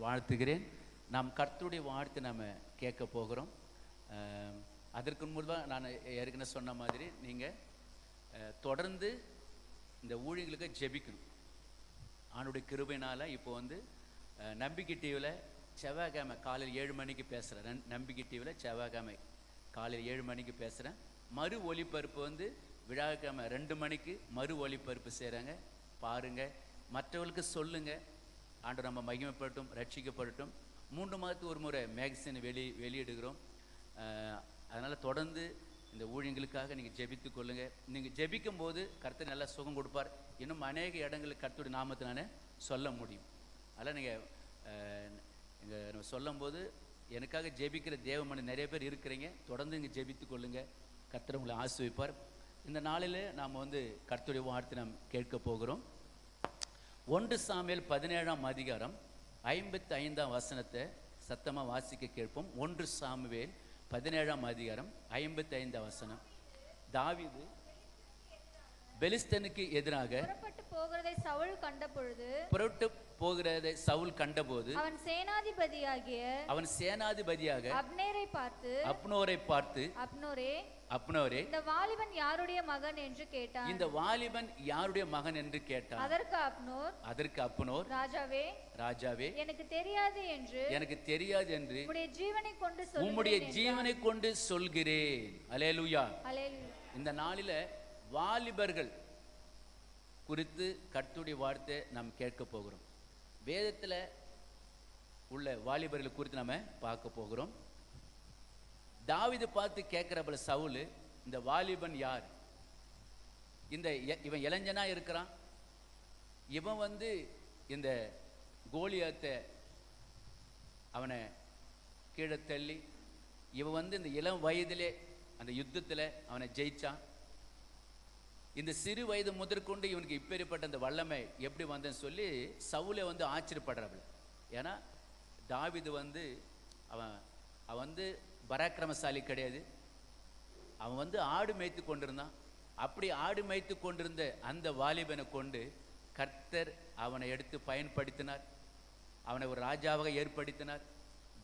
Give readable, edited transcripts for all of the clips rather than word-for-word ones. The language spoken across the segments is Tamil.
வாழ்த்துகிறேன். நாம் கர்த்தருடைய வாழ்த்து நாம் கேட்க போகிறோம். அதற்கு முன்பாக நான் ஏற்கனவே சொன்ன மாதிரி நீங்கள் தொடர்ந்து இந்த ஊழியர்களுக்கு ஜெபிக்கணும். ஆண்டுடைய கிருபையினால் இப்போ நம்பிக்கை டிவியில் செவ்வாய்க்கிழமை காலையில் 7 மணிக்கு பேசுகிறேன். நம்பிக்கை டிவியில் செவ்வாய்க்கிழமை காலையில் 7 மணிக்கு பேசுகிறேன். மறு ஒலிபரப்பு விழாக்கிழமை 2 மணிக்கு மறு ஒலிபரப்பு செய்கிறாங்க. பாருங்கள், மற்றவர்களுக்கு சொல்லுங்கள். ஆண்டு நம்ம மகிமைப்படட்டும், ரட்சிக்கப்படட்டும். 3 மாதத்துக்கு ஒரு முறை மேகசின் வெளியிடுகிறோம். அதனால் தொடர்ந்து இந்த ஊழியங்களுக்காக நீங்கள் ஜெபித்து கொள்ளுங்கள். நீங்கள் ஜெபிக்கும் போது கர்த்தர் நல்லா சுகம் கொடுப்பார். இன்னும் அநேக இடங்களுக்கு கர்த்தருடைய நாமத்தை நான் சொல்ல முடியும். அதனால் நீங்கள் சொல்லும் போது எனக்காக ஜெபிக்கிற தேவமணி நிறைய பேர் இருக்கிறீங்க. தொடர்ந்து இங்கே ஜெபித்து கொள்ளுங்கள். கர்த்தர் உங்களை ஆசீர்வதிப்பார். இந்த நாளில் நாம் கர்த்தருடைய வார்த்தை நாம் கேட்க போகிறோம். 1 சாமுவேல் 17ஆம் அதிகாரம் 55ஆம் வசனத்தை சத்தமாக வாசிக்க கேட்போம். 1 சாமுவேல் 17ஆம் அதிகாரம் 55ஆம் வசனம். தாவீது பெலிஸ்தனுக்கு எதிராக புறப்பட்டு போகிறதை சவுல் கண்டபோது அவன் சேனாதிபதியாக அப்னோரை பார்த்து அப்னோரே இந்த வாலிபன் யாருடைய மகன் என்று கேட்டான். இந்த வாலிபன் யாருடைய மகன் என்று கேட்டான். அதற்கு அப்னோர் ராஜாவே எனக்கு தெரியாது என்று உம்முடைய ஜீவனை கொண்டு சொல்கிறேன். அல்லேலூயா. இந்த நாளில வாலிபர்கள் குறித்து கர்த்தருடைய வார்த்தை நாம் கேட்க போகிறோம். வேதத்தில் உள்ள வாலிபர்கள் குறித்து நம்ம பார்க்க போகிறோம். தாவீது பார்த்து கேட்கிறப்ப சவுல், இந்த வாலிபன் யார்? இவன் இளைஞனா இருக்கிறான். இவன் இந்த கோலியாத்தை அவனை கீழே தள்ளி இவன் இந்த இளம் வயதிலே அந்த யுத்தத்தில் அவனை ஜெயிச்சான். இந்த சிறு வயது முதற்கொண்டு இவனுக்கு இப்பேற்பட்ட அந்த வல்லமை எப்படி வந்தேன்னு சொல்லி சவுலே ஆச்சரியப்படுறாள். ஏன்னா தாவீது அவன் பராக்கிரமசாலி கிடையாது. அவன் ஆடு மேய்த்து கொண்டிருந்தான். அப்படி ஆடு மேய்த்து கொண்டிருந்த அந்த வாலிபனை கொண்டு கர்த்தர் அவனை எடுத்து பயன்படுத்தினார். அவனை ஒரு ராஜாவாக ஏற்படுத்தினார்.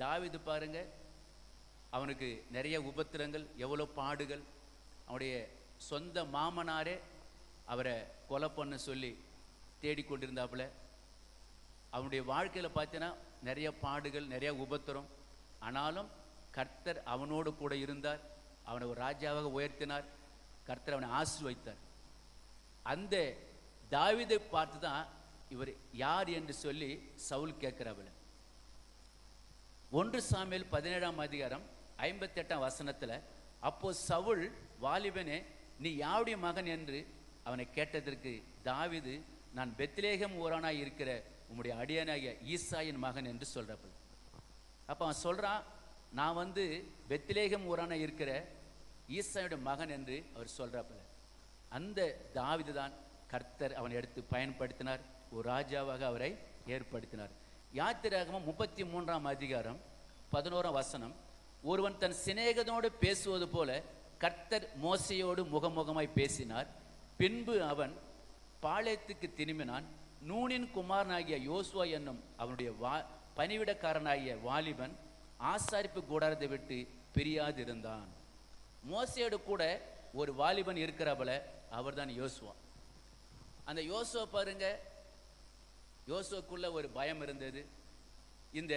தாவீது பாருங்க, அவனுக்கு நிறைய உபத்திரங்கள், எவ்வளோ பாடுகள். அவனுடைய சொந்த மாமனாரே அவரை கொலை பண்ண சொல்லி தேடிக்கொண்டிருந்தாப்புல. அவனுடைய வாழ்க்கையில் பார்த்தீங்கன்னா நிறைய பாடுகள், நிறைய உபத்திரம். ஆனாலும் கர்த்தர் அவனோடு கூட இருந்தார். அவனை ஒரு ராஜாவாக உயர்த்தினார். கர்த்தர் அவனை ஆசீர்வதித்தார். அந்த தாவீதை பார்த்து தான் இவர் யார் என்று சொல்லி சவுல் கேட்கிறாப்புல. 1 சாமுவேல் 17ஆம் அதிகாரம் 58ஆம் வசனத்தில், அப்போ சவுல், வாலிபனே நீ யாருடைய மகன் என்று அவனை கேட்டதற்கு தாவீது, நான் பெத்லேகம் ஊரானாய் இருக்கிற உம்முடைய அடியானாகிய ஈசாயின் மகன் என்று சொல்றப்ப. அப்போ அவன் சொல்றான், நான் பெத்லேகம் ஊரானாய் இருக்கிற ஈசாயுடைய மகன் என்று அவர் சொல்றப்ப. அந்த தாவீது தான் கர்த்தர் அவனை எடுத்து பயன்படுத்தினார். ஒரு ராஜாவாக அவரை ஏற்படுத்தினார். யாத்திராகமம் 33ஆம் அதிகாரம் 11ஆம் வசனம், ஒருவன் தன் சிநேகிதனோடு பேசுவது போல கர்த்தர் மோசையோடு முகமுகமாய் பேசினார். பின்பு அவன் பாளையத்துக்கு திரும்பினான். நூனின் குமாரனாகிய யோசுவா என்னும் அவனுடைய பணிவிடக்காரனாகிய வாலிபன் ஆசாரிப்பு கூடாரத்தை விட்டு பிரியாதிருந்தான். மோசையோடு கூட ஒரு வாலிபன் இருக்கிறபல அவர் தான் யோசுவா. அந்த யோசுவா பாருங்க, யோசுவாக்குள்ள ஒரு பயம் இருந்தது. இந்த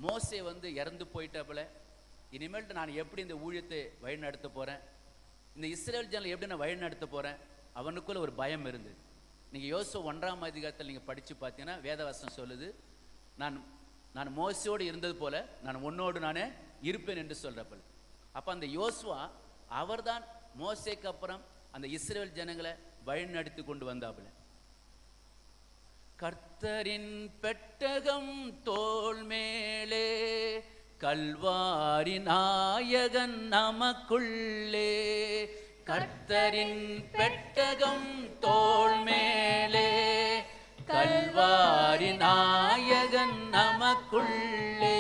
மோசே இறந்து போயிட்டப்பல, இனிமேல் நான் எப்படி இந்த ஊழியத்தை வழிநடத்த போகிறேன், இந்த இஸ்ரேல் ஜனங்களை எப்படி நான் வழிநடத்த போகிறேன், அவனுக்குள்ள ஒரு பயம் இருந்தது. நீங்கள் யோசுவா 1ஆம் அதிகாரத்தில் நீங்கள் படித்து பார்த்தீங்கன்னா வேதவசனம் சொல்லுது, நான் மோசையோடு இருந்தது போல நான் உன்னோடு நானே இருப்பேன் என்று சொல்கிறப்ப. அப்போ அந்த யோசுவா அவர்தான் மோசேக்கு அப்புறம் அந்த இஸ்ரேல் ஜனங்களை வழிநடத்தி கொண்டு வந்தாப்புல. கர்த்தரின் பெட்டகம் தோள் மேலே, கல்வாரி நாயகன் நமக்குள்ளே. கர்த்தரின் பெட்டகம் தோள் மேலே, கல்வாரி நாயகன் நமக்குள்ளே.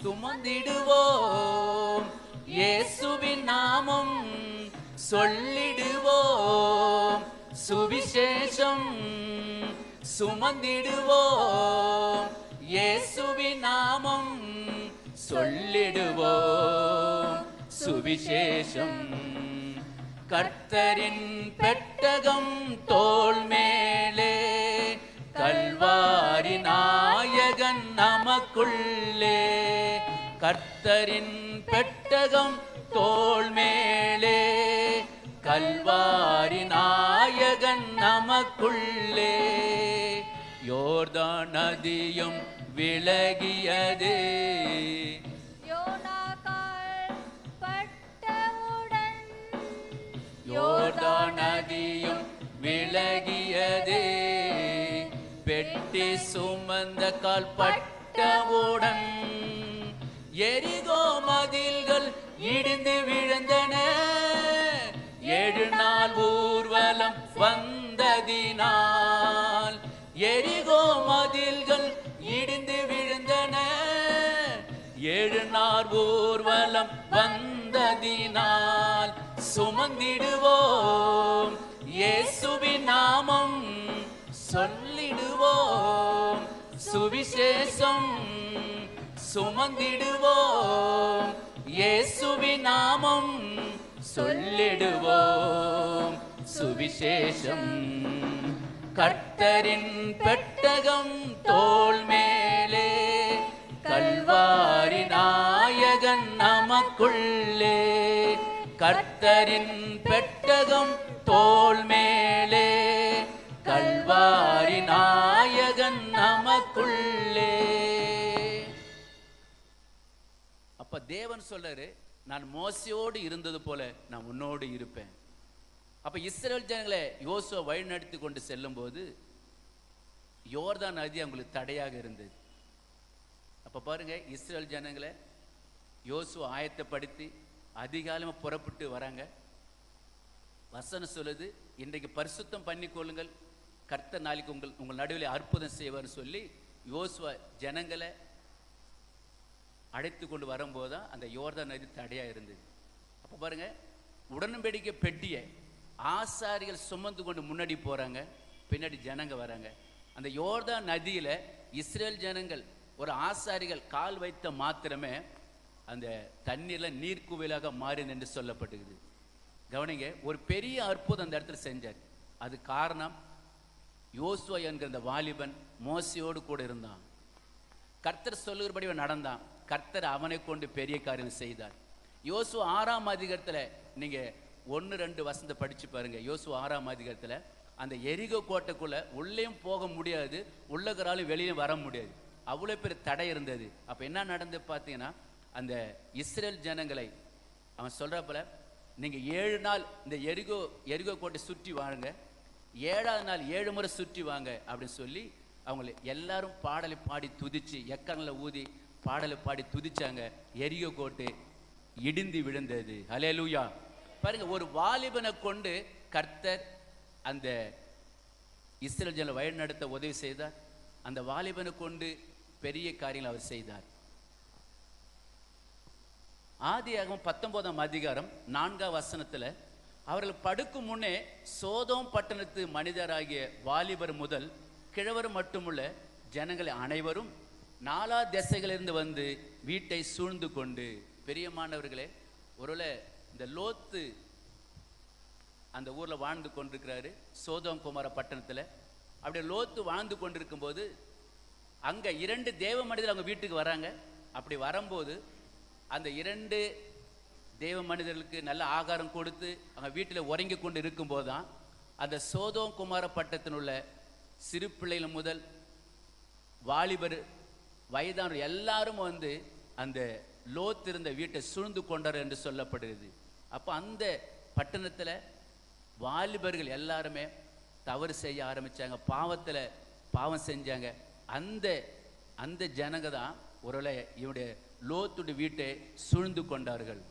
சுமந்திடுவோம் இயேசுவின் நாமம், சொல்லிடுவோம், சுவிசேஷம் சுமந்திடுவோம், இயேசுவின் நாமம் சொல்லிடுவோம், சுவிசேஷம். கர்த்தரின் பெட்டகம் தோள் மேலே, கல்வாரி நாயகன் நமக்குள்ளே. கர்த்தரின் பெட்டகம் தோள் மேலே, கல்வாரி நாயகன் நமக்குள்ளே. யோர்தான் நதியும் விலகியது, யோர்தான் நதியும் விலகியது, பெட்டி சுமந்த கால் பட்டவுடன் எரிகோ மதில்கள் இடிந்து விழுந்தன. 7 நாள் ஊர்வலம் வந்ததினால் எரிகோ மதில்கள் இடிந்து விழுந்தன. 7 நாள் ஊர்வலம் வந்ததினால் சுமந்திடுவோம், இயேசுவின் நாமம் சொல்லிடுவோம், சுவிசேஷம் சுமந்திடுவோம், இயேசுவின் நாமம் சொல்லிடுவோம், சுவிசேஷம். கர்த்தரின் பெட்டகம் தோள் மேலே, கல்வாரி நாயகன் நமக்குள்ளே. கர்த்தரின் பெட்டகம் தோள் மேலே, கல்வாரி நாயகன் நமக்குள்ளே. அப்ப தேவன் சொல்றாரு, நான் மோசையோடு இருந்தது போல நான் உன்னோடு இருப்பேன். அப்ப இஸ்ரவேல் ஜனங்களை யோசுவா வழி நடத்தி கொண்டு செல்லும் போது யோர்தான் நதி அவங்களுக்கு தடையாக இருந்தது. அப்ப பாருங்க, இஸ்ரவேல் ஜனங்களை யோசுவா ஆயத்தப்படுத்தி அதிகாலமா புறப்பட்டு வராங்க. வசனம் சொல்லுது, இன்றைக்கு பரிசுத்தம் பண்ணிக்கொள்ளுங்கள், கர்த்தர் நாளைக்கு உங்கள் நடுவில் அற்புதம் செய்வார்னு சொல்லி யோசுவா ஜனங்களை அழைத்து கொண்டு வரும்போதுதான் அந்த யோர்தான் நதி தடையா இருந்தது. அப்ப பாருங்க, உடன்படிக்கை பெட்டியை ஆசாரிகள் சுமந்து கொண்டு முன்னாடி போறாங்க, பின்னாடி ஜனங்க வராங்க. அந்த யோர்தான் நதியில இஸ்ரேல் ஜனங்கள் ஒரு ஆசாரிகள் கால் வைத்த மாத்திரமே அந்த தண்ணீர்ல நீர்க்குவியலாக மாறின என்று சொல்லப்பட்டுக்குது. கவனிங்க, ஒரு பெரிய அற்புதம் அந்த இடத்துல செஞ்சார். அது காரணம் யோசுவா என்கிற அந்த வாலிபன் மோசையோடு கூட இருந்தான். கர்த்தர் சொல்லுகிறபடி நடந்தான். கர்த்தர் அவனை கொண்டு பெரிய காரியம் செய்தார். யோசுவா 6ஆம் அதிகாரத்தில் நீங்க 1-2 வசனத்தை படிச்சு பாருங்க. யோசுவா 6ஆம் அதிகாரத்தில் அந்த எரிகோ கோட்டைக்குள்ள உள்ளேயும் போக முடியாது, உள்ளகராலும் வெளியே வர முடியாது, அவ்வளோ பெரிய தடை இருந்தது. அப்ப என்ன நடந்து பார்த்தீங்கன்னா, அந்த இஸ்ரேல் ஜனங்களை அவன் சொல்றப்பல, நீங்க 7 நாள் இந்த எரிகோ கோட்டை சுற்றி வாங்க, 7ஆவது நாள் 7 முறை சுற்றி வாங்க அப்படின்னு சொல்லி அவங்களை எல்லாரும் பாடலை பாடி துதிச்சு, எக்கரல ஊதி பாடலை பாடி துதிச்சாங்க. எரிகோ கோட்டை இடிந்து விழுந்தது. ஹல்லேலூயா. பாருங்க, ஒரு வாலிபனை கொண்டு கர்த்தர் அந்த இஸ்ரவேல் ஜனங்களை வழி நடத்த உதவி செய்தார். அந்த வாலிபனை கொண்டு பெரிய காரியங்கள் அவர் செய்தார். ஆதியாகமம் 19ஆம் அதிகாரம் 4ஆம் வசனத்துல, அவர்கள் படுக்கும் முன்னே சோதோம் பட்டணத்து மனிதராகிய வாலிபர் முதல் கிழவர் மட்டுமுள்ள ஜனங்களை அனைவரும் 4 திசைகளிலிருந்து வந்து வீட்டை சூழ்ந்து கொண்டு. பெரியமானவர்களே, ஒருவேளை இந்த லோத்து அந்த ஊர்ல வாழ்ந்து கொண்டிருக்கிறாரு, சோதோம் குமார பட்டணத்துல. அப்படியே லோத்து வாழ்ந்து கொண்டிருக்கும் போது அங்க 2 தேவ மனிதர் அவங்க வீட்டுக்கு வராங்க. அப்படி வரும்போது அந்த 2 தேவ மனிதர்களுக்கு நல்ல ஆகாரம் கொடுத்து அவங்க வீட்டில் உறங்கி கொண்டு இருக்கும் போதுதான் அந்த சோதோம் குமார பட்டணத்தில் உள்ள சிறு பிள்ளைகள் முதல் வாலிபர் வயதான எல்லாரும் வந்து அந்த லோத் இருந்த வீட்டை சூழ்ந்து கொண்டார் என்று சொல்லப்படுகிறது. அப்போ அந்த பட்டணத்தில் வாலிபர்கள் எல்லாருமே தவறு செய்ய ஆரம்பிச்சாங்க, பாவம் செஞ்சாங்க. அந்த ஜனங்க தான் ஒருவேளை இவனுடைய லோத்துடைய வீட்டை சூழ்ந்து கொண்டார்கள்.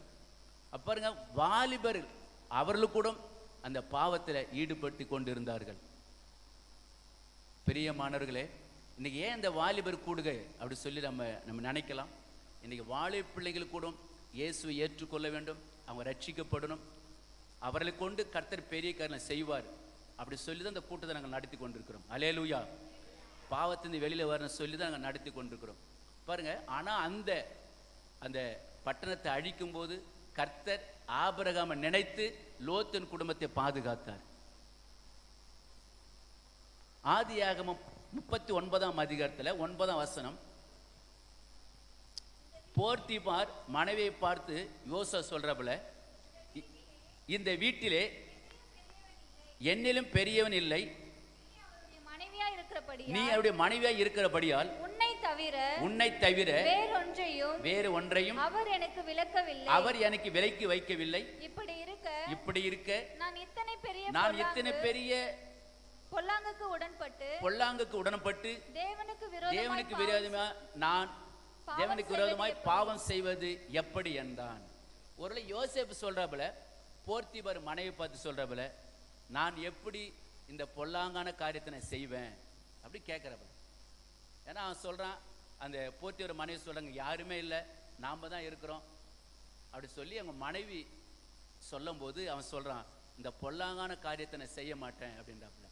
பாருங்க, வாலிபர்கள் அவர்களும் கூட அந்த பாவத்தில் ஈடுபட்டு கொண்டிருந்தார்கள். பிரியமானவர்களே, இன்னைக்கு ஏன் இந்த வாலிபர் கூடுகை அப்படி சொல்லி நம்ம நினைக்கலாம். இன்னைக்கு வாலிப பிள்ளைகள் கூட இயேசுவை ஏற்றுக்கொள்ள வேண்டும், அவங்க ரட்சிக்கப்படணும். அவர்களை கொண்டு கர்த்தர் பெரிய காரியம் செய்வார். அப்படி சொல்லி தான் இந்த கூட்டத்தை நாங்கள் நடத்தி கொண்டிருக்கிறோம். அல்லேலூயா. பாவத்திலிருந்து வெளியில வரணும் சொல்லி தான் நாங்கள் நடத்தி கொண்டிருக்கிறோம் பாருங்க. ஆனா அந்த அந்த பட்டணத்தை அழிக்கும் போது கர்த்தர் ஆபிரகாமை நினைத்து லோத்தின் குடும்பத்தை பாதுகாத்தார். ஆதியாகமம் 39ஆம் அதிகாரத்துல 9ஆம் வசனம், போர்த்திபார் மனைவியை பார்த்து யோசா சொல்றபல, இந்த வீட்டிலே என்னிலும் பெரியவன் இல்லை, நீ அவருடைய மனைவியா இருக்கிறபடியால் உன்னை தவிர வேறு ஒன்றையும் அவர் எனக்கு விலக்கி வைக்கவில்லை. இப்படி இருக்க நான் இத்தனை பெரிய பொல்லாங்குக்கு உடன்பட்டு தேவனுக்கு விரோதமாய் பாவம் செய்வது எப்படி என்றான். ஒருவேளை யோசேப்பு சொல்றபல, போர்த்திபார் மனைவி பார்த்து சொல்றபல, நான் எப்படி இந்த பொல்லாங்கான காரியத்தை நான் செய்வேன் அப்படி கேட்கிறப்ப. ஏன்னா அவன் சொல்றான், அந்த போர்த்திபார் மனைவி சொல்றாங்க, யாருமே இல்லை, நாம தான் இருக்கிறோம் அப்படி சொல்லி அவங்க மனைவி சொல்லும் போது அவன் சொல்றான், இந்த பொல்லாங்கான காரியத்தை நான் செய்ய மாட்டேன் அப்படின்றாப்புல.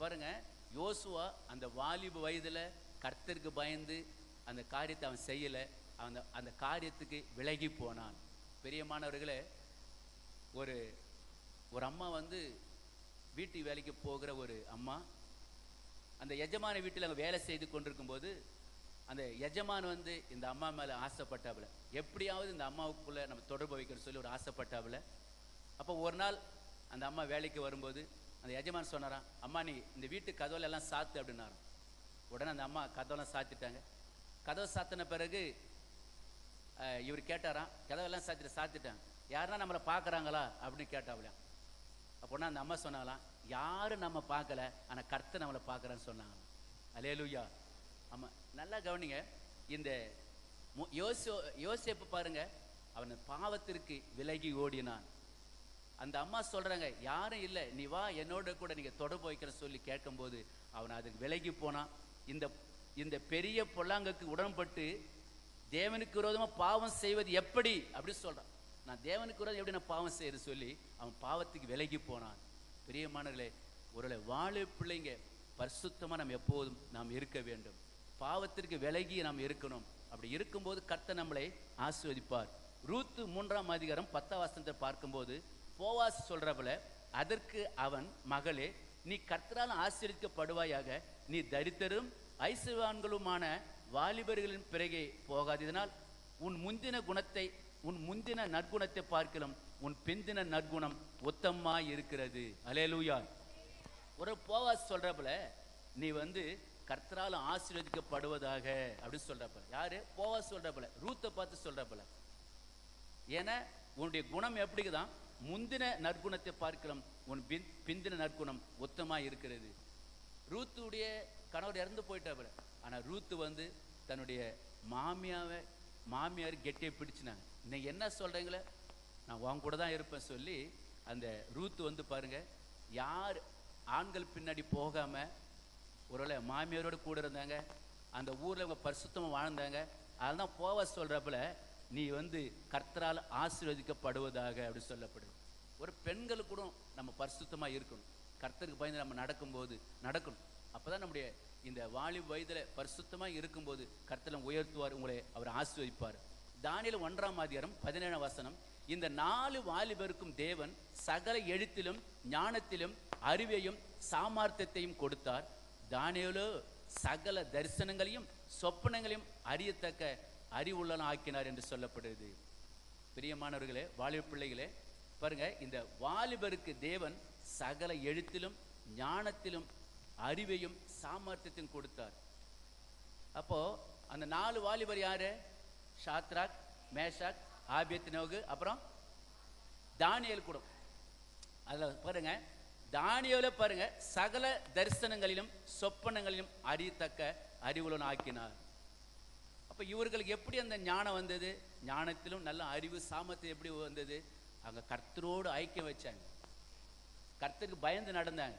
பாருங்க, யோசுவா அந்த வாலிப வயதுல கர்த்தருக்கு பயந்து அந்த காரியத்தை அவன் செய்யல, அந்த காரியத்துக்கு விலகி போனான். பெரியமானவர்களே, ஒரு அம்மா வந்து வீட்டு வேலைக்கு போகிற ஒரு அம்மா, அந்த எஜமான வீட்டில் அவங்க வேலை செய்து கொண்டிருக்கும் போது அந்த எஜமான் வந்து இந்த அம்மா மேலே ஆசைப்பட்டாப்புல, எப்படியாவது இந்த அம்மாவுக்குள்ள நம்ம தொடர்பு வைக்கணும்னு சொல்லி ஒரு ஆசைப்பட்டாப்புல. அப்போ ஒரு நாள் அந்த அம்மா வேலைக்கு வரும்போது அந்த எஜமான் சொன்னாராம், அம்மா நீ இந்த வீட்டு கதவுல எல்லாம் சாத்து அப்படின்னாராம். உடனே அந்த அம்மா கதவெல்லாம் சாத்திட்டாங்க. கதவை சாத்தின பிறகு இவர் கேட்டாராம், கதவெல்லாம் சாத்திட்டாங்க, யாருன்னா நம்மளை பார்க்குறாங்களா அப்படின்னு கேட்டாப்புல. அப்போனா அந்த அம்மா சொன்னாங்களாம், யாரும் நம்ம பார்க்கல, ஆனால் கர்த்தர் நம்மளை பார்க்குறான்னு சொன்னாங்களாம். அல்லேலூயா. ஆமாம், நல்லா கவனிங்க. இந்த யோசேப்பு பாருங்க, அவன் பாவத்திற்கு விலகி ஓடினான். அந்த அம்மா சொல்றாங்க, யாரும் இல்லை, நீ வா என்னோட கூட நீங்க தொடர்பு வைக்கிற சொல்லி கேட்கும்போது அவன் அதுக்கு விலகி போனான். இந்த பெரிய பொல்லாங்குக்கு உடன்பட்டு தேவனுக்கு விரோதமா பாவம் செய்வது எப்படி அப்படி சொல்றான். நான் தேவனுக்கு விரோதம் எப்படி நான் பாவம் செய்யறது சொல்லி அவன் பாவத்துக்கு விலகி போனான். பிரியமானவர்களே, ஒரு வாழை பிள்ளைங்க பரிசுத்தமா நாம் எப்போதும் நாம் இருக்க வேண்டும். பாவத்திற்கு விலகி நாம் இருக்கணும். அப்படி இருக்கும்போது கர்த்தர் நம்மளை ஆசீர்வதிப்பார். ரூத்து 3ஆம் அதிகாரம் 10ஆம் வசனத்தை பார்க்கும்போது போவாஸ் சொல்றபல, அதற்கு அவன், மகளே, நீ கர்த்தரால் ஆசீர்வதிக்கப்படுவாயாக, நீ தரித்திரரும் ஐசுவான்களுமான வாலிபர்களின் பிறகே போகாததினால் உன் முந்தின நற்குணத்தை பார்க்கலாம் உன் பிந்தின நற்குணம் உத்தமமாய் இருக்கிறது. அல்லேலூயா. ஒரு போவாஸ் சொல்றப்பல, நீ வந்து கர்த்தரால் ஆசீர்வதிக்கப்படுவதாக அப்படின்னு சொல்றப்பல. யாரு? போவாஸ் சொல்றப்பல, ரூத்தை பார்த்து சொல்றப்பல. ஏன்னா உன்னுடைய குணம் எப்படிதான் முந்தின நற்குணத்தை பார்க்கலாம் உன் பிந்தின நற்குணம் உத்தமாய் இருக்கிறது. ரூத்துடைய கணவர் இறந்து போயிட்டாப்புல. ஆனா ரூத்து வந்து தன்னுடைய மாமியார் கெட்டியை பிடிச்சினாங்க. இன்னைக்கு என்ன சொல்றீங்களே, நான் உன் கூட தான் இருப்பேன் சொல்லி அந்த ரூத்து வந்து பாருங்க, யார் ஆண்கள் பின்னாடி போகாம ஒருவேளை மாமியாரோட கூட இருந்தாங்க, அந்த ஊர்ல அவங்க பரிசுத்தமா வாழ்ந்தாங்க. அதெல்லாம் போவாஸ் சொல்றப்பல, நீ வந்து கர்த்தரால் ஆசீர்வதிக்கப்படுவதாக அப்படி சொல்லப்படுது. ஒரு பெண்கள் கூட நம்ம பரிசுத்தமா இருக்கணும். கர்த்தருக்கு பயந்து நம்ம நடக்கும்போது நடக்கணும். அப்பதான் நம்முடைய இந்த வாலிப வயதுல பரிசுத்தமா இருக்கும்போது கர்த்தர் உயர்த்துவார், உங்களை அவர் ஆசீர்வதிப்பார். தானியேல் 1ஆம் அதிகாரம் 17ஆம் வசனம், இந்த 4 வாலிபருக்கும் தேவன் சகல எழுத்திலும் ஞானத்திலும் அறிவையும் சாமர்த்தியத்தையும் கொடுத்தார். தானியேலோ சகல தரிசனங்களையும் சொப்பனங்களையும் அறியத்தக்க அறிவுள்ளன ஆக்கினார் என்று சொல்லப்படுகிறது. பிரியமானவர்களே, வாலிப பிள்ளைகளே, பாருங்க, இந்த வாலிபருக்கு தேவன் சகல எழுத்திலும் ஞானத்திலும் அறிவையும் சாமர்த்தியத்தையும் கொடுத்தார். அப்போ அந்த 4 வாலிபர் யாரு? ஷாத்ராக், மேஷாக், ஆபேத்நேகோ, அப்புறம் தானியேல் கூட. அதுல பாருங்க, தானியேலை பாருங்க, சகல தரிசனங்களிலும் சொப்பனங்களிலும் அறியத்தக்க அறிவுள்ளன ஆக்கினார். அப்ப இவர்களுக்கு எப்படி அந்த ஞானம் வந்தது? ஞானத்திலும் நல்ல அறிவு சாமர்த்தியம் எப்படி வந்தது? அவங்க கர்த்தரோடு ஐக்கியம் வச்சாங்க, கர்த்தருக்கு பயந்து நடந்தாங்க.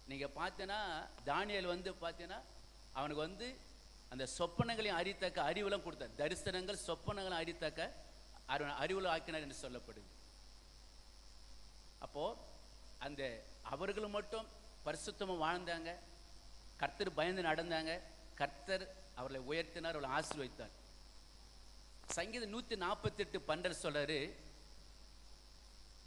நீங்க பார்த்தீங்கன்னா தானியேல் வந்து பார்த்தீங்கன்னா அவனுக்கு வந்து அந்த சொப்பனங்களையும் அறித்தக்க அறிவுலாம் கொடுத்தார். தரிசனங்கள் சொப்பனங்களும் அறித்தக்க அறிவுல ஆக்கினார் என்று சொல்லப்படுது. அப்போ அந்த அவர்களும் மட்டும் பரிசுத்தமாக வாழ்ந்தாங்க, கர்த்தர் பயந்து நடந்தாங்க, கர்த்தர் அவர்களை உயர்த்தினார், அவர்களை ஆசீர்வதித்தார். சங்கீதம் 148:12 சொல்றாரு,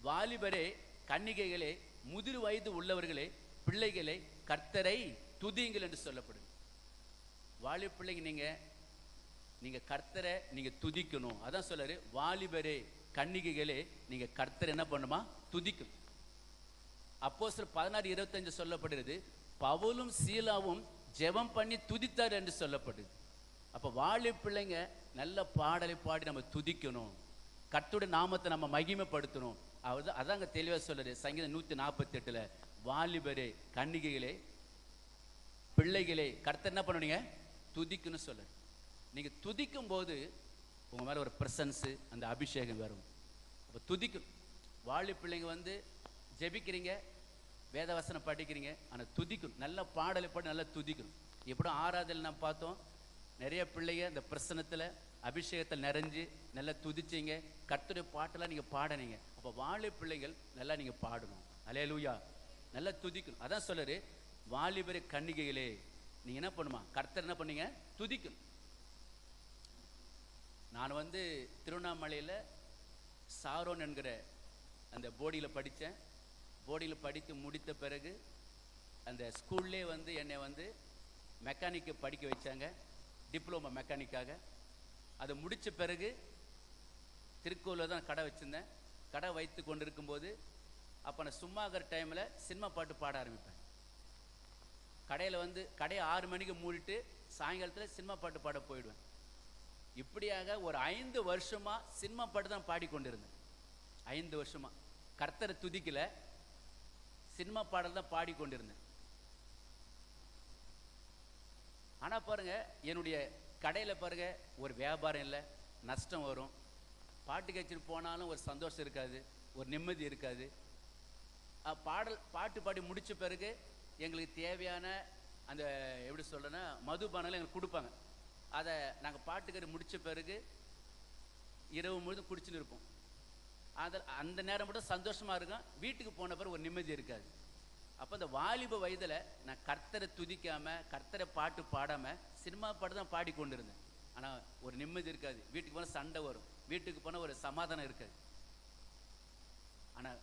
வாலிபரே, கன்னிகைகளே, முதிர் வயது உள்ளவர்களே, பிள்ளைகளே, கர்த்தரை துதியுங்கள் என்று சொல்லப்படுது. வாலிப பிள்ளைங்க நீங்க கர்த்தரை நீங்க துதிக்கணும். அதான் சொல்றாரு, வாலிபரே, கன்னிகைகளே, நீங்க கர்த்தரை என்ன பண்ணுமா? துதிக்கணும். அப்போஸ்தலர் 16:25 சொல்லப்படுகிறது, பவுலும் சீலாவும் ஜெபம் பண்ணி துதித்தார் என்று சொல்லப்படுது. அப்ப வாலிப பிள்ளைங்க நல்ல பாடலை பாடி நம்ம துதிக்கணும், கர்த்தருடைய நாமத்தை நம்ம மகிமைப்படுத்தணும். அதாங்க தெளிவா சொல்றாரு சங்கீதம் 148, வாலிபரே, கன்னிகைகளே, பிள்ளைகளே, கர்த்தர் என்ன பண்ணுவீங்க? துதிக்கணும் சொல்றாரு. நீங்க துதிக்கும் போது உங்க மேல ஒரு பிரசன்ஸ், அந்த அபிஷேகம் வரும். அப்ப துதிக்கணும். வாலிப பிள்ளைங்க ஜெபிக்கிறீங்க, வேதவசனம் படிக்கிறீங்க, ஆனா துதிக்கணும். நல்ல பாடலை பாடி நல்லா துதிக்கணும். எப்படி ஆராதனை நம்ம பார்த்தோம், நிறைய பிள்ளைங்க இந்த பிரசனத்துல அபிஷேகத்தில் நிறைஞ்சு நல்லா துதிச்சிங்க, கர்த்தருடைய பாட்டெல்லாம் நீங்க பாடினீங்க. அப்போ வாலிப பிள்ளைகள் நல்லா நீங்க பாடணும். அல்லேலூயா, நல்லா துதிக்கணும். அதான் சொல்றாரு, வாலிபரே, கன்னிகைகளே, நீங்க என்ன பண்ணுமா? கர்த்தர் என்ன பண்ணீங்க? துதிக்கணும். நான் திருவண்ணாமலையில் சாரோன் என்கிற அந்த போடியில் படித்தேன். போடியில் படித்து முடித்த பிறகு அந்த ஸ்கூல்லே என்னை மெக்கானிக்கு படிக்க வச்சாங்க, டிப்ளமோ மெக்கானிக்காக. அதை முடித்த பிறகு திருக்கோவிலில் தான் கடை வச்சுருந்தேன். கடை வைத்து கொண்டு இருக்கும்போது அப்போ நான் சும்மா இருக்கிற டைமில் சினிமா பாட்டு பாட ஆரம்பிப்பேன். கடையில் கடையை 6 மணிக்கு மூடிட்டு சாயங்காலத்தில் சினிமா பாட்டு பாட போயிடுவேன். இப்படியாக ஒரு 5 வருஷமா சினிமா பாட்டு தான் பாடிக்கொண்டிருந்தேன். 5 வருஷமா கர்த்தரை துதிக்கல, சினிமா பாடல் தான் பாடிக்கொண்டிருந்தேன். ஆனா பாருங்க, என்னுடைய கடையில் பாருங்க, ஒரு வியாபாரம் இல்லை, நஷ்டம் வரும். பாட்டு கச்சேரி போனாலும் ஒரு சந்தோஷம் இருக்காது, ஒரு நிம்மதி இருக்காது. பாட்டு பாடி முடிச்ச பிறகு எங்களுக்கு தேவையான அந்த எப்படி சொல்றேன்னா மதுபானங்களை எங்களுக்கு கொடுப்பாங்க. அதை நாங்கள் பாட்டுக்கறி முடித்த பிறகு இரவு முழுதும் குடிச்சுன்னு இருப்போம். அந்த நேரம் மட்டும் சந்தோஷமாக இருக்கும், வீட்டுக்கு போன பிறகு ஒரு நிம்மதி இருக்காது. அப்போ இந்த வாலிப வயதில் நான் கர்த்தரை துதிக்காமல், கர்த்தரை பாட்டு பாடாமல் சினிமா பாட்டு தான் பாடிக்கொண்டு இருந்தேன். ஆனால் ஒரு நிம்மதி இருக்காது, வீட்டுக்கு போனால் சண்டை வரும், வீட்டுக்கு போனால் ஒரு சமாதானம் இருக்காது. ஆனால்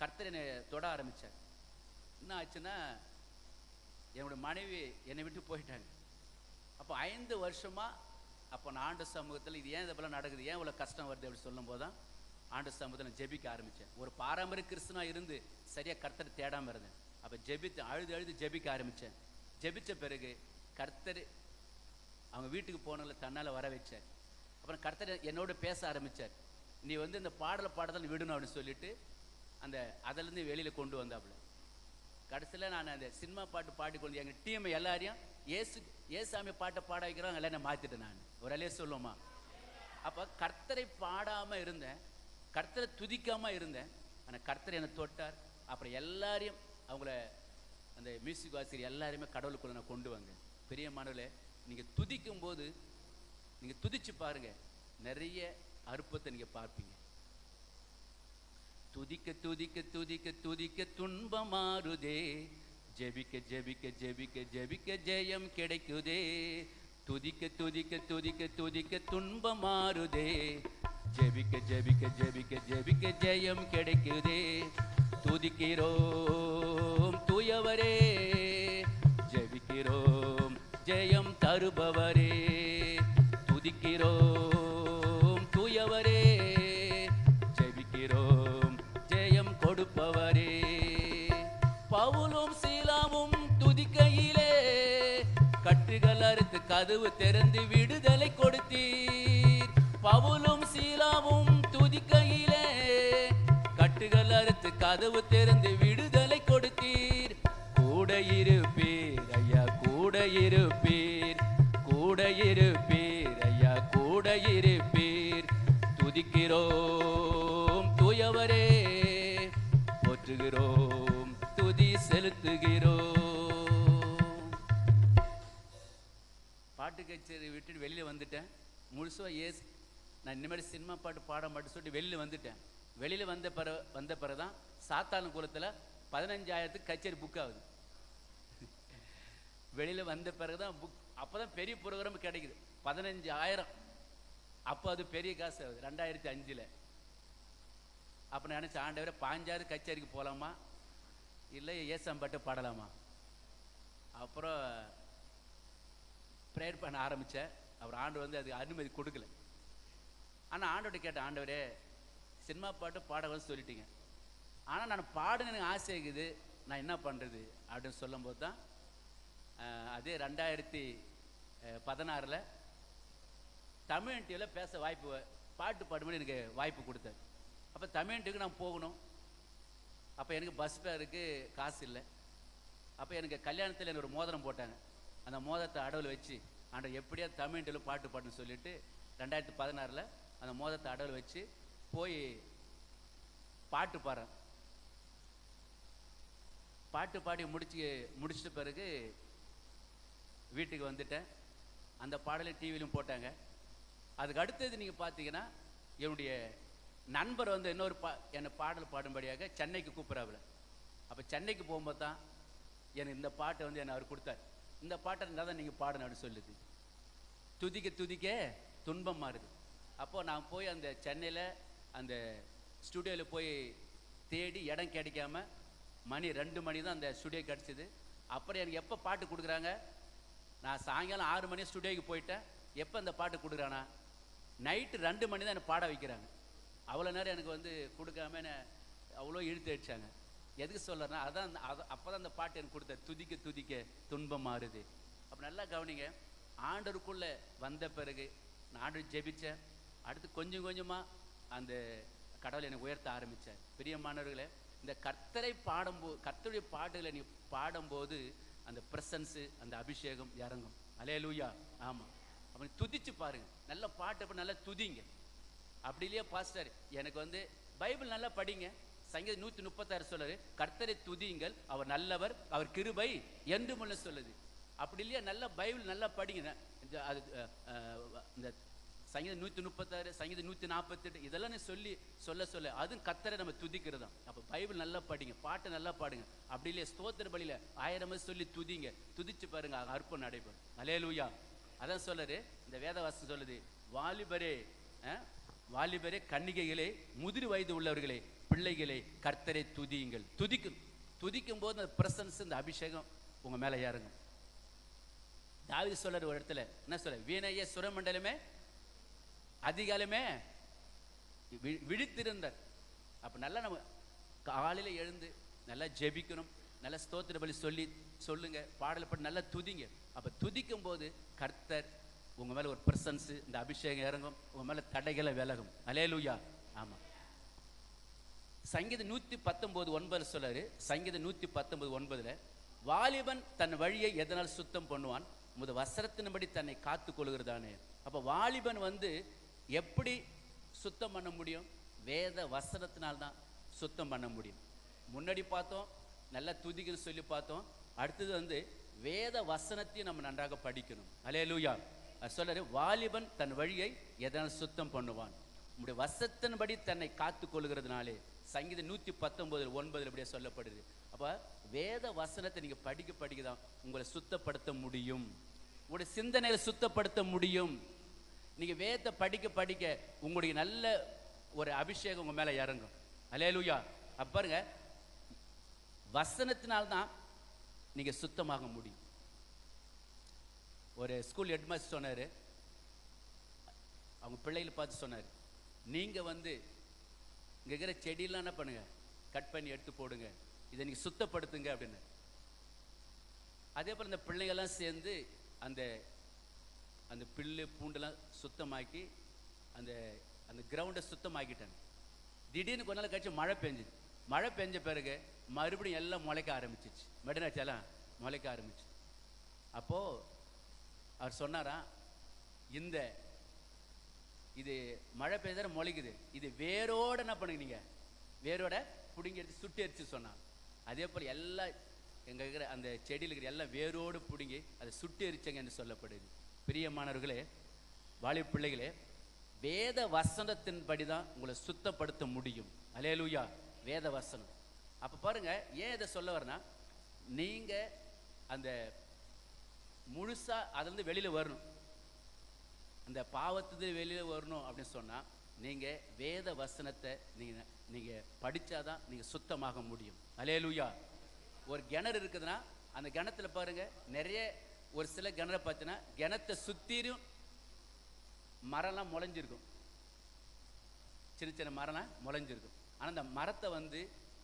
கர்த்தரை என்னை தொட ஆரம்பித்தார். என்ன ஆச்சுன்னா, என்னுடைய மனைவி என்னை விட்டு போயிட்டாங்க. அப்போ 5 வருஷமா அப்போ நான் ஆண்டு சமூகத்தில் இது ஏன் இதெல்லாம் நடக்குது, ஏன் இவ்வளோ கஷ்டம் வருது அப்படி சொல்லும் போது தான் ஆண்டு சமூகத்தில் நான் ஜெபிக்க ஆரம்பித்தேன். ஒரு பாரம்பரிய கிறிஸ்தனாக இருந்து சரியாக கர்த்தரை தேடாமல் இருந்தேன். அப்போ அழுது ஜெபிக்க ஆரம்பித்தேன். ஜெபித்த பிறகு கர்த்தர் அவங்க வீட்டுக்கு போனவங்கள தன்னால் வர வச்சார். அப்புறம் கர்த்தர் என்னோட பேச ஆரம்பித்தார். நீ இந்த பாடலை விடணும் அப்படின்னு சொல்லிட்டு அதிலேருந்து வெளியில் கொண்டு வந்தாப்புல. கடைசியில் நான் அந்த சினிமா பாட்டு பாடிக்கொண்டு எங்கள் டீம் எல்லாரையும் ஏசாமி பாட்டை பாட வைக்கிறோம், எல்லாம் மாற்றிட்டேன். நான் ஒரு அலையே சொல்லுவோமா. அப்போ கர்த்தரை பாடாமல் இருந்தேன், கர்த்தரை துதிக்காமல் இருந்தேன். ஆனால் கர்த்தரை என்னை தொட்டார். அப்புறம் எல்லாரையும் அவங்கள அந்த மியூசிக் வாசிரியர் எல்லாரையுமே கடவுளுக்குள்ள நான் கொண்டு வந்தேன். பெரிய மாணவர்களே, நீங்கள் துதிக்கும் போது நீங்கள் துதிச்சு பாருங்க, நிறைய அற்புதத்தை நீங்கள் பார்ப்பீங்க. துதிக்க துதிக்க துதிக்க துதிக்க துன்பம் மாறுதே, ஜெபிக்க ஜெபிக்க ஜெபிக்க ஜெபிக்க ஜெயம் கிடைக்குதே. துதிக்க துதிக்க துதிக்க துதிக்க துன்பம் மாறுதே, ஜெபிக்க ஜெபிக்க ஜெபிக்க ஜெபிக்க ஜெயம் கிடைக்குதே. துதிக்கிறோம் தூயவரே, ஜெபிக்கிறோம் ஜெயம் தருபவரே. துதிக்கிறோம் தூயவரே, ஜெபிக்கிறோம் ஜெயம் கொடுப்பவரே. பவுலும் சீலாவும் துதிக்கையிலே கட்டுகள் அறுத்து கதவு திறந்து விடுதலை கொடுத்தீர். பவுலும் சீலாவும் துதிக்கையிலே கட்டுகள் அறுத்து கதவு திறந்து விடுதலை கொடுத்தீர். கூட இருப்பீர் ஐயா, கூட இருப்பீர், கூட இருப்பீர் ஐயா, கூட இருப்பீர். துதிக்கிறோம் தூயவரே, போற்றுகிறோம், துதி செலுத்துகிறோம். பாட்டு கச்சேரி விட்டுட்டு வெளியில் வந்துட்டேன். முழுசாக நான் இனிமேல் சினிமா பாட்டு பாட மாட்டேன்னு சொல்லிட்டு வெளியில் வந்துட்டேன். வெளியில் வந்த பிறகுதான் சாத்தான குலத்தில் 15,000க்கு கச்சேரி புக் ஆகுது. வெளியில் வந்த பிறகுதான் புக், அப்போ தான் பெரிய ப்ரோக்ராம் கிடைக்குது 15,000. அப்போ அது பெரிய காசு ஆகுது 2005. அப்போ நான் நினச்சேன், ஆண்டவரே 15,000 கச்சேரிக்கு போகலாமா இல்லை ஏசாம்பாட்டு பாடலாமா? அப்புறம் ப்ரேயர் பண்ண ஆரம்பித்தேன். அவர் ஆண்டு வந்து அதுக்கு அனுமதி கொடுக்கல. ஆனால் ஆண்டவர்கிட்ட கேட்டேன், ஆண்டவரே சினிமா பாட்டு பாடவன்னு சொல்லிட்டீங்க, ஆனால் நான் பாடுன்னு எனக்கு ஆசை இருக்குது, நான் என்ன பண்ணுறது அப்படின்னு சொல்லும்போது தான் அதே 2016 தமிழ் டிவியில் பேச வாய்ப்பு, பாட்டு பாடும்போது எனக்கு வாய்ப்பு கொடுத்தாரு. அப்போ தமிழ் டிவிக்கு நான் போகணும். அப்போ எனக்கு பஸ் ஃபேருக்கு காசு இல்லை. அப்போ எனக்கு கல்யாணத்தில் எனக்கு ஒரு மோதிரம் போட்டாங்க. அந்த மோதிரத்தை அடவில் வச்சு ஆண்டவர் எப்படியா தமிழ் டிவியில் பாட்டு பாடுன்னு சொல்லிட்டு 2016 அந்த மோதிரத்தை அடவில் வச்சு போய் பாட்டு பாடுறேன். பாட்டு பாடி முடிச்சிட்ட பிறகு வீட்டுக்கு வந்துட்டேன். அந்த பாடலை டிவிலையும் போட்டாங்க. அதுக்கு அடுத்தது நீங்கள் பார்த்தீங்கன்னா என்னுடைய நண்பர் வந்து இன்னொரு என்னை பாடல் பாடும்படியாக சென்னைக்கு கூப்பிட்றாப்புல. அப்போ சென்னைக்கு போகும்போது தான் எனக்கு இந்த பாட்டை வந்து என்னை அவர் கொடுத்தார். இந்த பாட்டை இருந்தால் தான் நீங்கள் பாடணும் அப்படின்னு சொல்லுது. துதிக்க துதிக்க துன்பம் மாறுது. அப்போது நான் போய் அந்த சென்னையில் அந்த ஸ்டுடியோவில் போய் தேடி இடம் கிடைக்காம மணி 2 மணி தான் அந்த ஸ்டுடியோ கிடச்சிது. அப்புறம் எனக்கு எப்போ பாட்டு கொடுக்குறாங்க, நான் சாயங்காலம் 6 மணி ஸ்டுடியோக்கு போயிட்டேன். எப்போ அந்த பாட்டு கொடுக்குறானா, நைட்டு 2 மணி தான் என்னை பாட வைக்கிறாங்க. அவ்வளோ நேரம் எனக்கு வந்து கொடுக்காம என்னை அவ்வளோ இழுத்து அடிச்சாங்க. எதுக்கு சொல்கிறேன்னா அதான் அப்போ தான் அந்த பாட்டு எனக்கு கொடுத்த துதிக்க துதிக்க துன்பம் மாறுது. அப்போ நல்லா கவனிங்க, ஆண்டருக்குள்ளே வந்த பிறகு நான் ஆண்டவர் ஜெபித்தேன். அடுத்து கொஞ்சம் கொஞ்சமாக அந்த கடவுளை எனக்கு உயர்த்த ஆரம்பித்தேன். பிரியமானவர்களே, இந்த கர்த்தரை பாடும்போது, கர்த்தருடைய பாட்டுகளை நீ பாடும்போது அந்த பிரசன்ஸு, அந்த அபிஷேகம் இறங்கும். அல்லேலூயா. ஆமாம், அப்படி துதிச்சு பாருங்க. நல்ல பாட்டு அப்போ நல்லா துதிங்க. அப்படி இல்லையா பாஸ்டர், எனக்கு வந்து பைபிள் நல்லா படிங்க. சங்கீதம் 136 சொல்லுது, கர்த்தரை துதியுங்கள், அவர் நல்லவர், அவர் கிருபை என்றுமுள்ள சொல்லுது. அப்படி இல்லையா நல்ல பைபிள் நல்லா படிங்க. இந்த சங்கீதம் 136, சங்கீதம் 148 இதெல்லாம் சொல்ல அதுவும் கர்த்தரை நம்ம துதிக்கிறது தான். அப்போ பைபிள் நல்லா படிங்க, பாட்டு நல்லா பாடுங்க. அப்படி இல்லையா ஸ்தோத்திர பலியில் 1000 சொல்லி துதிங்க. துதிச்சு பாருங்க, அற்புதம் நடைபெறும். அல்லேலூயா. அதான் சொல்லுது, இந்த வேதவாசம் சொல்லுது, வாலிபரே கன்னிகைகளே, முதிர் வயது உள்ளவர்களே, பிள்ளைகளே, கர்த்தரை துதியுங்கள். துதிக்கும் போது அந்த பிரசன்ஸ், இந்த அபிஷேகம் உங்க மேல இறங்கும். தாவீது சொல்ற ஒரு இடத்துல என்ன சொல்ல, வீணைய சுரமண்டலமே அதிகாலமே விழித்திருந்தார். அப்ப நல்லா நம்ம காலையில எழுந்து நல்லா ஜெபிக்கணும், நல்லா ஸ்தோத்திர பலி சொல்லுங்க, பாடல் பாட்டு நல்லா துதிங்க. அப்ப துதிக்கும் போது கர்த்தர் உங்க மேல ஒரு பிரசன்ஸ், இந்த அபிஷேகம் இறங்கும், உங்க மேல தடைகளை விலகும். அல்லேலூயா. ஆமா. சங்கீதம் 119:9 சொல்றாரு. சங்கீதம் 119:9 வாலிபன் தன் வழியை எதனால் சுத்தம் பண்ணுவான், முத வசனத்தின்படி தன்னை காத்து கொள்கிறதானே. அப்ப வாலிபன் வந்து எப்படி சுத்தம் பண்ண முடியும்? வேத வசனத்தினால்தான் சுத்தம் பண்ண முடியும். முன்னாடி பார்த்தோம், நல்லா துதிக்கணும் சொல்லி பார்த்தோம். அடுத்தது வந்து வேத வசனத்தையும் நம்ம நன்றாக படிக்கணும். அல்லேலூயா. சொல்றாரு, வாலிபன் தன் வழியை எதனால் சுத்தம் பண்ணுவான், உங்களுடைய வசனத்தின்படி தன்னை காத்து கொள்கிறதுனாலே. சங்கீதம் 119:9 இப்படியே சொல்லப்படுது. அப்ப வேத வசனத்தை நீங்க படிக்கதான் உங்களை சுத்தப்படுத்த முடியும், உங்களுடைய சிந்தனையை சுத்தப்படுத்த முடியும். நீங்க வேதத்தை படிக்க உங்களுடைய நல்ல ஒரு அபிஷேகம் உங்க மேல இறங்கும். அல்லேலூயா. அப்ப பாருங்க, வசனத்தினால்தான் நீங்க சுத்தமாக முடியும். ஒரு ஸ்கூல் ஹெட்மாஸ்டர் சொன்னாரு, அவங்க பிள்ளைகளை பார்த்து சொன்னாரு, நீங்க வந்து இங்க இருக்கிற செடியெல்லாம் என்ன பண்ணுங்க, கட் பண்ணி எடுத்து போடுங்க, இதை நீங்க சுத்தப்படுத்துங்க அப்படின்னு. அதே போல இந்த பிள்ளைங்கெல்லாம் சேர்ந்து அந்த அந்த பில்லு பூண்டெல்லாம் சுத்தமாக்கி அந்த அந்த கிரவுண்டை சுத்தமாக்கிட்டாங்க. திடீர்னு கொஞ்ச நாள் கழிச்சு மழை பெஞ்சுது. மழை பெஞ்ச பிறகு மறுபடியும் எல்லாம் முளைக்க ஆரம்பிச்சிச்சு, மெடனாச்செல்லாம் முளைக்க ஆரம்பிச்சு. அப்போ அவர் சொன்னாரா, இது மழை பெய்தார முளைக்குது, இது வேரோட என்ன பண்ணுங்க, நீங்க வேரோட பிடுங்கி எடுத்து சுட்டி அரிச்சு சொன்னார். அதே போல் எல்லாம் எங்க இருக்கிற அந்த செடியில் இருக்கிற எல்லாம் வேரோடு பிடுங்கி அதை சுட்டி எரிச்சங்க என்று சொல்லப்படுது. பிரியமானவர்களே, வாலிப பிள்ளைகளே, வேத வசனத்தின்படி தான் உங்களை சுத்தப்படுத்த முடியும். அல்லேலூயா. வேத வசனம். அப்ப பாருங்க, ஏன் இதை சொல்ல வரேன்னா, நீங்க அந்த முழுசா அதுலேருந்து வெளியில வரணும், அந்த பாவத்துக்கு வெளியில வரணும் அப்படின்னு சொன்னா, நீங்க வேத வசனத்தை நீங்க படிச்சாதான் நீங்க சுத்தமாக முடியும். அல்லேலூயா. ஒரு கிணறு இருக்குதுன்னா அந்த கிணத்துல பாருங்க, நிறைய ஒரு சில கிணறை பார்த்தீங்கன்னா கிணத்தை சுத்திரும் மரம்லாம் முளைஞ்சிருக்கும், சின்ன சின்ன மரம்லாம் முளைஞ்சிருக்கும். ஆனால் அந்த மரத்தை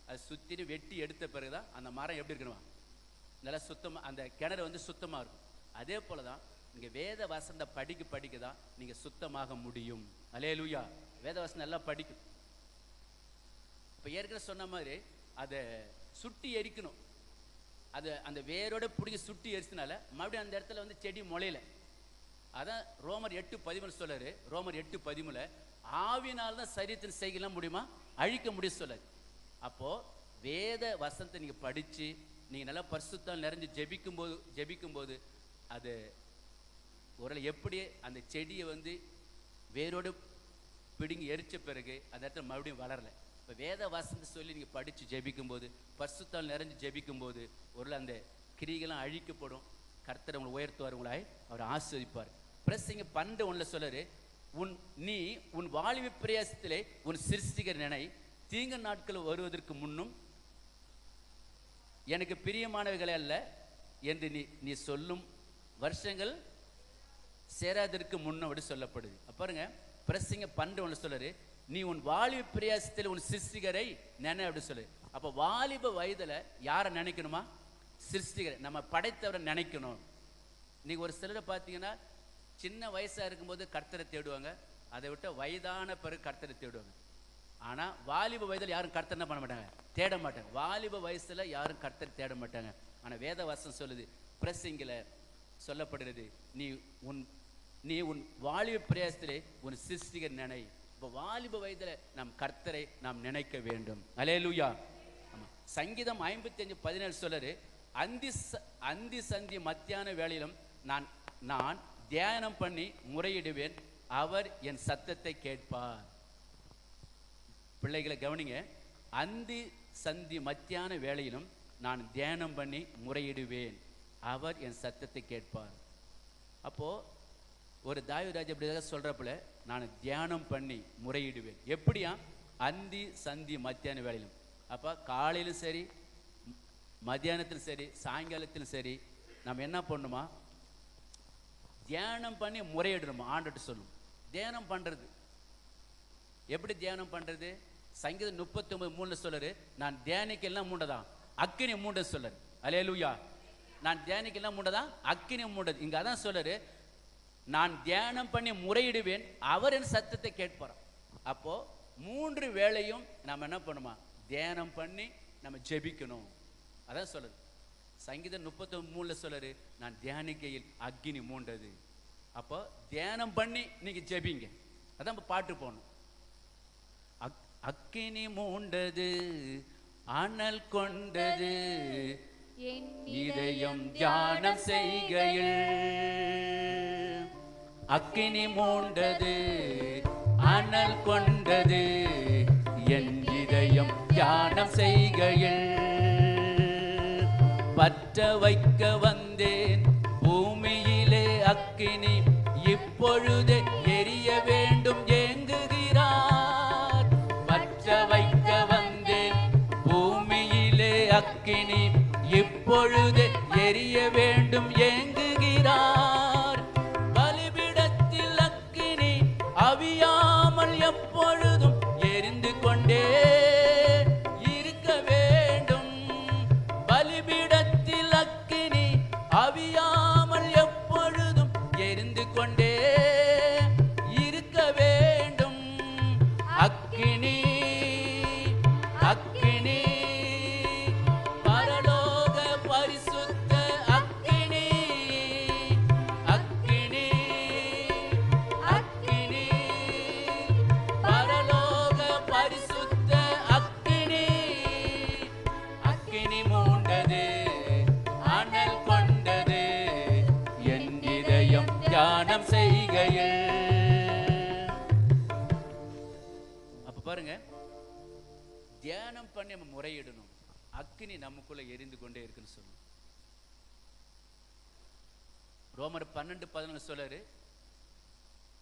அதை சுற்றி வெட்டி எடுத்த பிறகுதான் அந்த மரம் எப்படி இருக்கணுமா, நல்லா சுத்தமாக, அந்த கிணறு சுத்தமாக இருக்கும். அதே போல தான் நீங்கள் வேத வசனத்தை படிக்க தான் நீங்கள் சுத்தமாக முடியும். அல்லேலூயா. வேத வசனம் எல்லாம் படிக்கும். இப்போ ஏற்கனவே சொன்ன மாதிரி அதை சுட்டி எரிக்கணும். அது அந்த வேரோட பிடிச்சி சுட்டி எரிச்சனால மறுபடியும் அந்த இடத்துல செடி முளையல. அதான் ரோமர் 8:13 சொல்றாரு. ரோமர் 8:13 ஆவினால் தான் சரீரத்தின் செய்யலாம் முடியுமா, அழிக்க முடியும் சொல்லாரு. அப்போ வேத வசனத்தை நீங்க படிச்சு நீங்க நல்லா பரிசுத்தம் நிறைஞ்சு ஜெபிக்கும் போது அது ஒரு எப்படி அந்த செடியை வேரோடு பிடுங்கி எரிச்ச பிறகு அந்த இடத்துல மறுபடியும் வளரல. இப்போ வேத வசனத்தை சொல்லி நீங்க படிச்சு ஜெபிக்கும் போது, பரிசுத்தம் நிறைஞ்சு ஜெபிக்கும் போது ஒரு அந்த கிரிகெல்லாம் அழிக்கப்படும். கர்த்தர் உங்களை உயர்த்துவார், உங்களாய் அவர் ஆசீர்வதிப்பார். பிளஸ் இங்க 12:1 சொல்றாரு, நீ உன் வாலிப பிரயாசத்திலே உன் சிருஷ்டிகர் நினை, தீங்கு நாட்கள் வருவதற்கு முன்னும் எனக்கு பிரியமானவைகளே அல்ல என்று நீ சொல்லும் வருஷங்கள் சேராதற்கு முன்னோடு சொல்லப்படுது. பாருங்க, பிரசிங்க 12:1 சொல்றாரு, நீ உன் வாலிப பிரயாசத்தில் உன் சிருஷ்டிகரை நினை அப்படி சொல்லு. அப்ப வாலிப வயதுல யாரை நினைக்கணுமா, சிருஷ்டிகரை, நம்ம படைத்தவரை நினைக்கணும். நீங்க ஒரு சிலரை பார்த்தீங்கன்னா சின்ன வயசா இருக்கும்போது கர்த்தரை தேடுவாங்க, அதை விட்டு வயதான பிறகு கர்த்தரை தேடுவாங்க. ஆனா வாலிப வயதில் யாரும் கர்த்தர் என்ன பண்ண மாட்டாங்க, தேட மாட்டாங்க. வாலிப வயசுல யாரும் கர்த்தர் தேட மாட்டாங்க. ஆனா வேத வசனம் சொல்லுது, பிரசிங்கில சொல்லப்படுகிறது, நீ உன் வாலிப பிரயாசத்திலே உன் சிருஷ்டிகர் நினை. இப்போ வாலிப வயதுல நம் கர்த்தரை நாம் நினைக்க வேண்டும். அல்லேலூயா. ஆமா. சங்கீதம் 55:17 சொல்றாரு, அந்தி சந்தி மத்தியான வேளையிலும் நான் தியானம் பண்ணி முறையிடுவேன், அவர் என் சத்தத்தை கேட்பார். பிள்ளைகளை கவனிங்க, அந்தி சந்தி மத்தியான வேளையிலும் நான் தியானம் பண்ணி முறையிடுவேன், அவர் என் சத்தத்தை கேட்பார். அப்போ ஒரு தாவீது அப்படி சொல்றப்பல, நான் தியானம் பண்ணி முறையிடுவேன். எப்படியா, அந்தி சந்தி மத்தியான வேளையிலும். அப்ப காலையிலும் சரி, மத்தியானத்திலும் சரி, சாயங்காலத்திலும் சரி, நம்ம என்ன பண்ணுமா, தியானம் பண்ணி முறையிடணும். ஆண்டுட்டு சொல்லும் தியானம் பண்றது. எப்படி தியானம் பண்றது? சங்கீதம் 39:3 சொல்றாரு, நான் தியானிக்க எல்லாம் மூண்டதான் அக்கினி மூண்ட சொல்றாரு. அல்லேலூயா. நான் தியானிக்க எல்லாம் மூண்டதான் அக்கினி மூண்டது. இங்க அதான் சொல்றாரு, நான் தியானம் பண்ணி முறையிடுவேன், அவர் என் சத்தத்தை கேட்பார். அப்போ 3 வேளையும் நம்ம என்ன பண்ணுமா, தியானம் பண்ணி நம்ம ஜெபிக்கணும். அதான் சொல்லுது. சங்கீதம் 39:3 சொல்றாரு, நான் தியானிக்கையில் அக்கினி மூண்டது. அப்போ தியானம் பண்ணி நீங்க ஜெபிங்க. அதான் பாட்டு போகணும். அக்கினி மூண்டது, அனல் கொண்டது, இதயம் தியானம் செய்கையில். அக்கினி மூண்டது, அனல் கொண்டது, என் இதயம் தியானம் செய்கையில். பற்ற வைக்க வந்தேன் பூமியிலே அக்கினி, இப்பொழுதே எரிய வேண்டும் ஏங்குகிறார். பற்ற வைக்க வந்தேன் பூமியிலே அக்கினி, இப்பொழுதே எரிய வேண்டும் ஏங்குகிறார். பலிபீடத்தில் அக்கினி அவியாமல் எப்பொழுதும் எரிந்து கொண்டே இருக்க வேண்டும். பலிபீடத்தில் அக்கினி அவியாமல் எப்பொழுதும் எரிந்து கொண்டே இருக்க வேண்டும். அக்கினி அக்கினி பரலோக பரிசுத்த அக்கினி, அக்கினி அக்கினி பரலோக பரிசுத்த அக்கினி. அக்கினி மூண்டது, அனல் கொண்டது, என் இதயம் தியானம் செய்கையில். அப்ப பாருங்க, தியானம் பண்ணி நம்ம முறையிடணும். அக்கினி நமக்குள்ள எரிந்து கொண்டே இருக்குன்னு சொல்லணும். ரோமர் 12:11 சொல்றாரு,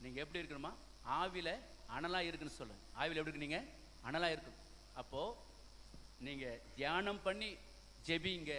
நீங்க எப்படி இருக்கணுமா, ஆவில அனலா இருக்குன்னு சொல்ல. ஆவில எப்படி இருக்கு? நீங்க அனலா இருக்கணும். அப்போ நீங்க தியானம் பண்ணி ஜெபிங்க.